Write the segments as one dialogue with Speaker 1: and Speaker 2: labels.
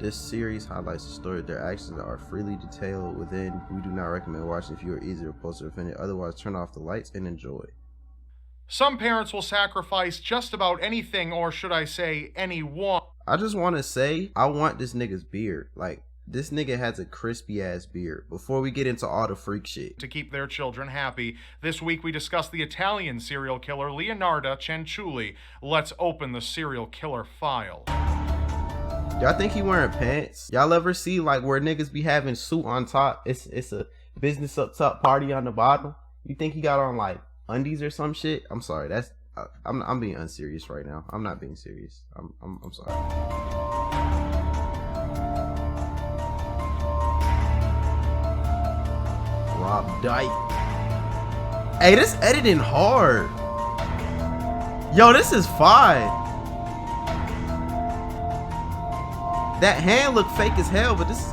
Speaker 1: This series highlights the story of their actions that are freely detailed within. We do not recommend watching if you are easily repulsed or offended. Otherwise, turn off the lights and enjoy.
Speaker 2: Some parents will sacrifice just about anything, or should I say, anyone.
Speaker 1: I just want to say, I want this nigga's beard. Like, this nigga has a crispy ass beard. Before we get into all the freak shit,
Speaker 2: To keep their children happy. This week we discuss the Italian serial killer Leonardo Cianciulli. Let's open the serial killer file.
Speaker 1: y'all think he wearing pants? Y'all ever see like where niggas be having suit on top? It's a business up top, party on the bottom. You think he got on like undies or some shit? I'm sorry, that's I'm being unserious right now. I'm not being serious. I'm sorry. Rob Dyke. Hey, this editing hard. Yo, this is fine. That hand look fake as hell, but this is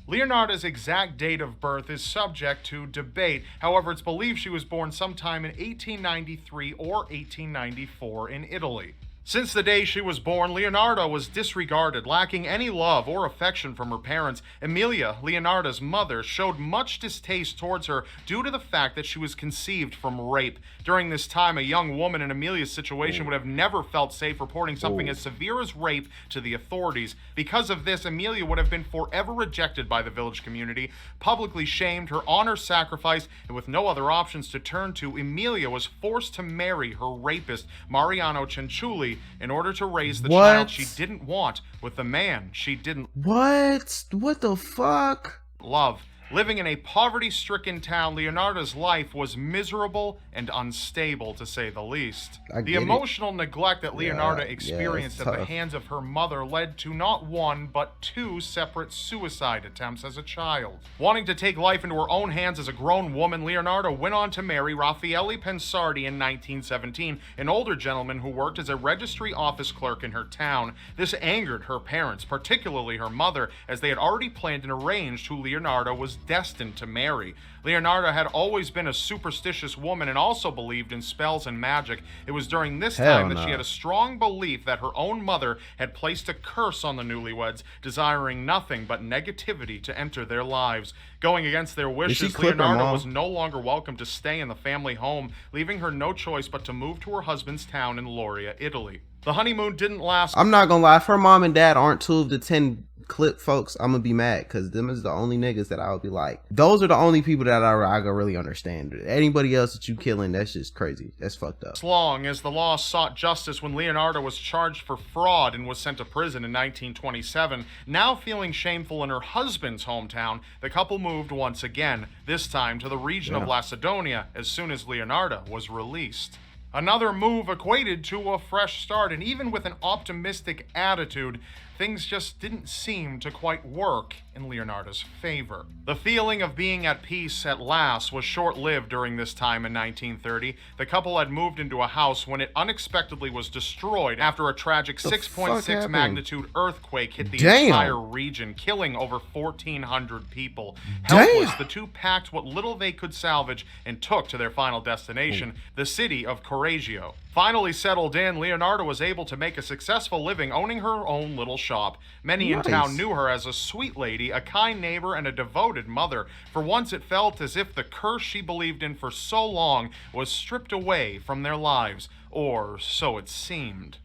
Speaker 2: Leonardo's exact date of birth is subject to debate. However, it's believed she was born sometime in 1893 or 1894 in Italy. Since the day she was born, Leonardo was disregarded, lacking any love or affection from her parents. Emilia, Leonardo's mother, showed much distaste towards her due to the fact that she was conceived from rape. During this time, a young woman in Emilia's situation would have never felt safe reporting something as severe as rape to the authorities. Because of this, Emilia would have been forever rejected by the village community, publicly shamed, her honor sacrificed, and with no other options to turn to, Emilia was forced to marry her rapist, Mariano Cianciulli, in order to raise the child she didn't want with the man she didn't
Speaker 1: What the fuck?
Speaker 2: love. Living in a poverty-stricken town, Leonardo's life was miserable and unstable, to say the least. The emotional neglect that Leonardo experienced at the hands of her mother led to not one, but two separate suicide attempts as a child. Wanting to take life into her own hands as a grown woman, Leonardo went on to marry Raffaele Pensardi in 1917, an older gentleman who worked as a registry office clerk in her town. This angered her parents, particularly her mother, as they had already planned and arranged who Leonardo was destined to marry. Leonardo had always been a superstitious woman and also believed in spells and magic. It was during this time that she had a strong belief that her own mother had placed a curse on the newlyweds, desiring nothing but negativity to enter their lives. Going against their wishes, Leonardo was no longer welcome to stay in the family home, leaving her no choice but to move to her husband's town in Lauria, Italy. The honeymoon didn't last.
Speaker 1: I'm not gonna lie, if her mom and dad aren't 2 of the 10 clip folks, I'm gonna be mad, because them is the only niggas that I would be like, those are the only people that I can really understand. Anybody else that you killing, that's just crazy. That's fucked up.
Speaker 2: As long as the law sought justice when Leonardo was charged for fraud and was sent to prison in 1927, now feeling shameful in her husband's hometown, the couple moved once again, this time to the region of Lacedonia, as soon as Leonardo was released. Another move equated to a fresh start, and even with an optimistic attitude, things just didn't seem to quite work in Leonardo's favor. The feeling of being at peace at last was short-lived during this time in 1930. The couple had moved into a house when it unexpectedly was destroyed after a tragic 6.6 magnitude earthquake hit the entire region, killing over 1,400 people. Helpless, the two packed what little they could salvage and took to their final destination, the city of Correggio. Finally settled in, Leonardo was able to make a successful living owning her own little shop. Many in town knew her as a sweet lady, a kind neighbor, and a devoted mother. For once it felt as if the curse she believed in for so long was stripped away from their lives, or so it seemed.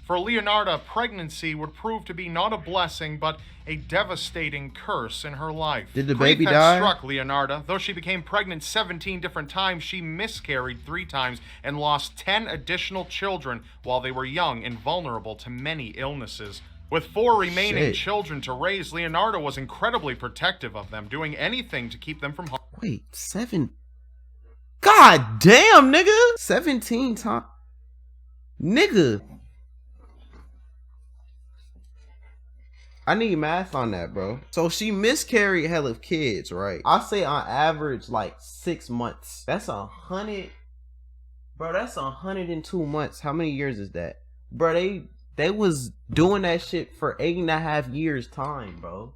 Speaker 2: For Leonardo, pregnancy would prove to be not a blessing, but a devastating curse in her life.
Speaker 1: Did the baby die?
Speaker 2: Struck Leonardo. Though she became pregnant 17 different times, she miscarried 3 times and lost 10 additional children while they were young and vulnerable to many illnesses. With 4 remaining children to raise, Leonardo was incredibly protective of them, doing anything to keep them from harm.
Speaker 1: Wait, 7? God damn, nigga! 17 times? Nigga! I need math on that, bro. So she miscarried hell of kids, right? I'll say on average like 6 months. That's 100. Bro, that's 102 months. How many years is that? Bro, they was doing that shit for 8.5 years time, bro.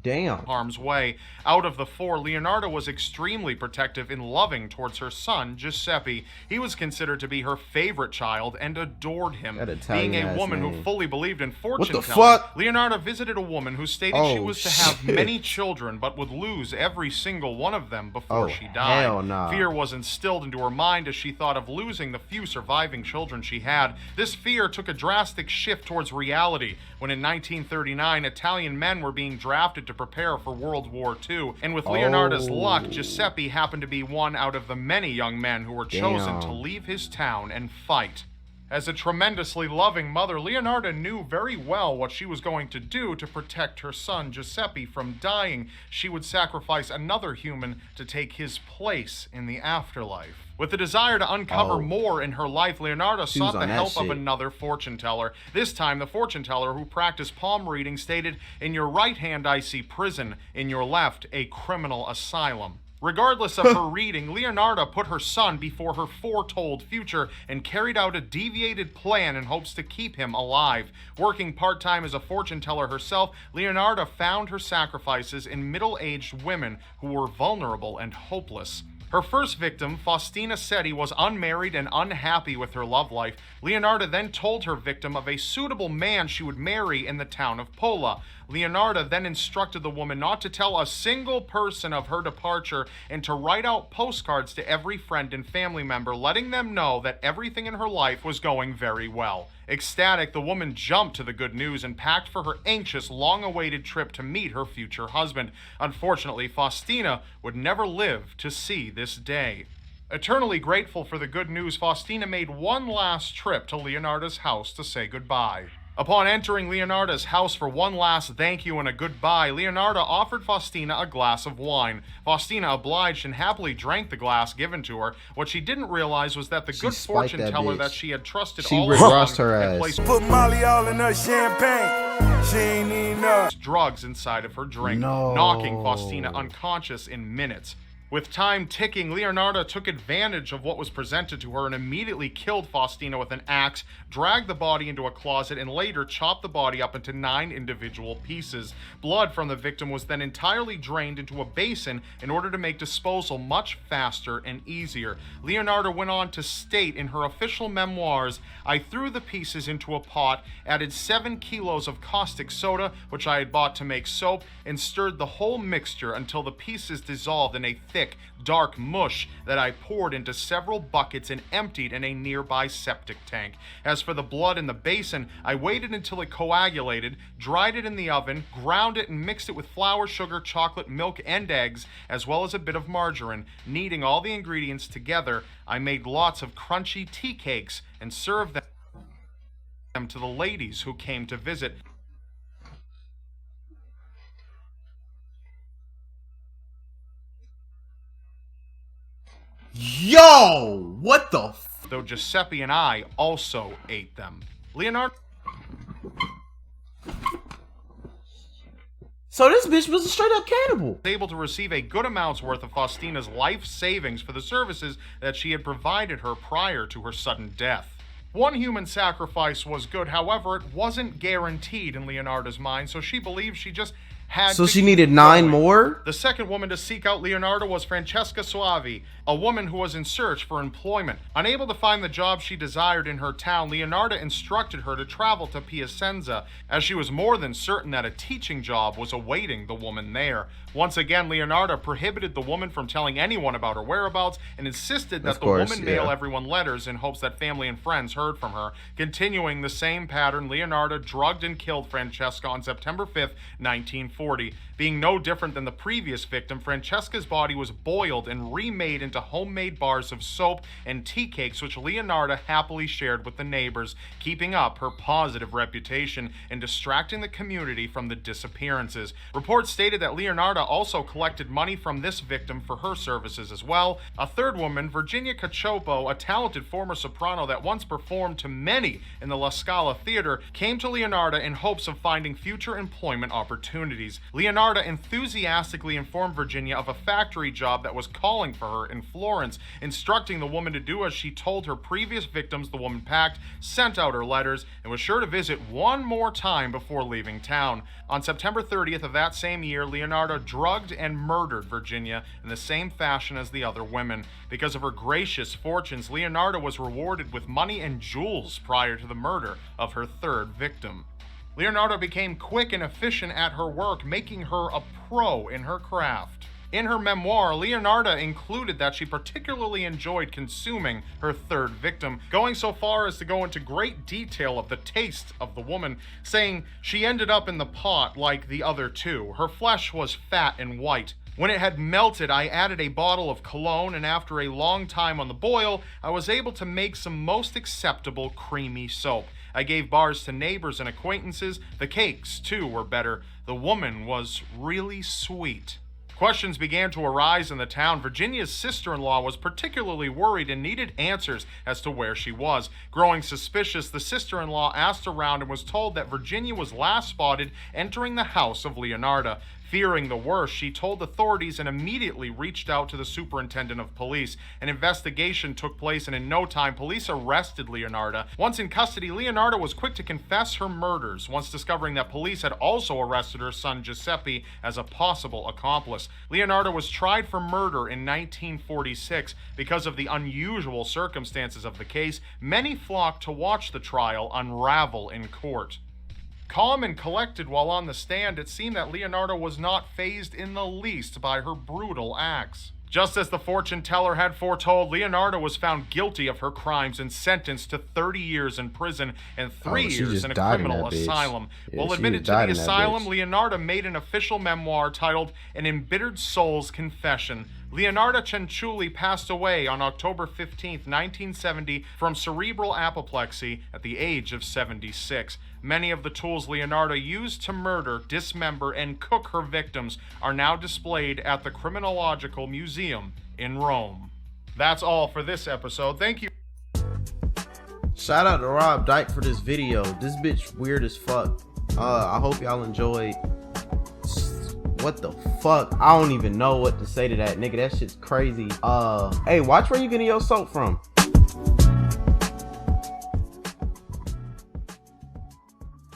Speaker 1: Damn.
Speaker 2: harm's way. Out of the four, Leonardo was extremely protective and loving towards her son, Giuseppe. He was considered to be her favorite child and adored him. Being a woman who fully believed in fortune telling, Leonardo visited a woman who stated she was to have many children but would lose every single one of them before she died.
Speaker 1: Hell nah.
Speaker 2: Fear was instilled into her mind as she thought of losing the few surviving children she had. This fear took a drastic shift towards reality when in 1939 Italian men were being drafted to prepare for World War II, and with Leonardo's luck, Giuseppe happened to be one out of the many young men who were chosen to leave his town and fight. As a tremendously loving mother, Leonardo knew very well what she was going to do to protect her son Giuseppe from dying. She would sacrifice another human to take his place in the afterlife. With the desire to uncover more in her life, Leonardo sought the help of another fortune teller. This time, the fortune teller who practiced palm reading stated, "In your right hand I see prison, in your left a criminal asylum." Regardless of her reading, Leonardo put her son before her foretold future and carried out a deviated plan in hopes to keep him alive. Working part-time as a fortune teller herself, Leonardo found her sacrifices in middle-aged women who were vulnerable and hopeless. Her first victim, Faustina Setti, was unmarried and unhappy with her love life. Leonardo then told her victim of a suitable man she would marry in the town of Pola. Leonardo then instructed the woman not to tell a single person of her departure and to write out postcards to every friend and family member, letting them know that everything in her life was going very well. Ecstatic, the woman jumped to the good news and packed for her anxious, long-awaited trip to meet her future husband. Unfortunately, Faustina would never live to see this day. Eternally grateful for the good news, Faustina made one last trip to Leonardo's house to say goodbye. Upon entering Leonardo's house for one last thank you and a goodbye, Leonardo offered Faustina a glass of wine. Faustina obliged and happily drank the glass given to her. What she didn't realize was that the good fortune teller that she had trusted all along had placed
Speaker 3: put Molly all in her champagne. She ain't need
Speaker 2: drugs inside of her drink, knocking Faustina unconscious in minutes. With time ticking, Leonardo took advantage of what was presented to her and immediately killed Faustina with an axe, dragged the body into a closet, and later chopped the body up into 9 individual pieces. Blood from the victim was then entirely drained into a basin in order to make disposal much faster and easier. Leonardo went on to state in her official memoirs, "I threw the pieces into a pot, added 7 kilos of caustic soda, which I had bought to make soap, and stirred the whole mixture until the pieces dissolved in a thick, dark mush that I poured into several buckets and emptied in a nearby septic tank. As for the blood in the basin, I waited until it coagulated, dried it in the oven, ground it and mixed it with flour, sugar, chocolate, milk, and eggs, as well as a bit of margarine. Kneading all the ingredients together, I made lots of crunchy tea cakes and served them to the ladies who came to visit."
Speaker 1: Yo, what the
Speaker 2: Though Giuseppe and I also ate them. Leonardo.
Speaker 1: So this bitch was a straight up cannibal.
Speaker 2: Was able to receive a good amount's worth of Faustina's life savings for the services that she had provided her prior to her sudden death. One human sacrifice was good, however, it wasn't guaranteed in Leonardo's mind, so she believed she just had
Speaker 1: So she needed 9 more?
Speaker 2: The second woman to seek out Leonardo was Francesca Soavi, a woman who was in search for employment. Unable to find the job she desired in her town, Leonardo instructed her to travel to Piacenza, as she was more than certain that a teaching job was awaiting the woman there. Once again, Leonardo prohibited the woman from telling anyone about her whereabouts and insisted that the woman mail everyone letters in hopes that family and friends heard from her. Continuing the same pattern, Leonardo drugged and killed Francesca on September 5th, 1940. Being no different than the previous victim, Francesca's body was boiled and remade into homemade bars of soap and tea cakes, which Leonardo happily shared with the neighbors, keeping up her positive reputation and distracting the community from the disappearances. Reports stated that Leonardo also collected money from this victim for her services as well. A third woman, Virginia Cacioppo, a talented former soprano that once performed to many in the La Scala Theater, came to Leonardo in hopes of finding future employment opportunities. authorities. Leonardo enthusiastically informed Virginia of a factory job that was calling for her in Florence, instructing the woman to do as she told her previous victims. The woman packed, sent out her letters, and was sure to visit one more time before leaving town. On September 30th of that same year, Leonardo drugged and murdered Virginia in the same fashion as the other women. Because of her gracious fortunes, Leonardo was rewarded with money and jewels prior to the murder of her third victim. Leonardo became quick and efficient at her work, making her a pro in her craft. In her memoir, Leonardo included that she particularly enjoyed consuming her third victim, going so far as to go into great detail of the taste of the woman, saying she ended up in the pot like the other two. Her flesh was fat and white. When it had melted, I added a bottle of cologne, and after a long time on the boil, I was able to make some most acceptable creamy soap. I gave bars to neighbors and acquaintances. The cakes, too, were better. The woman was really sweet. Questions began to arise in the town. Virginia's sister-in-law was particularly worried and needed answers as to where she was. Growing suspicious, the sister-in-law asked around and was told that Virginia was last spotted entering the house of Leonardo. Fearing the worst, she told authorities and immediately reached out to the superintendent of police. An investigation took place, and in no time, police arrested Leonardo. Once in custody, Leonardo was quick to confess her murders, once discovering that police had also arrested her son Giuseppe as a possible accomplice. Leonardo was tried for murder in 1946. Because of the unusual circumstances of the case, many flocked to watch the trial unravel in court. Calm and collected while on the stand, it seemed that Leonardo was not fazed in the least by her brutal acts. Just as the fortune teller had foretold, Leonardo was found guilty of her crimes and sentenced to 30 years in prison and 3 years in a criminal asylum. While admitted to the asylum, Leonardo made an official memoir titled An Embittered Soul's Confession. Leonardo Cianciulli passed away on October 15, 1970, from cerebral apoplexy at the age of 76. Many of the tools Leonardo used to murder, dismember, and cook her victims are now displayed at the Criminological Museum in Rome. That's all for this episode. Thank you.
Speaker 1: Shout out to Rob Dyke for this video. This bitch weird as fuck. I hope y'all enjoyed. What the fuck? I don't even know what to say to that, nigga. That shit's crazy. Hey, watch where you getting your soap from.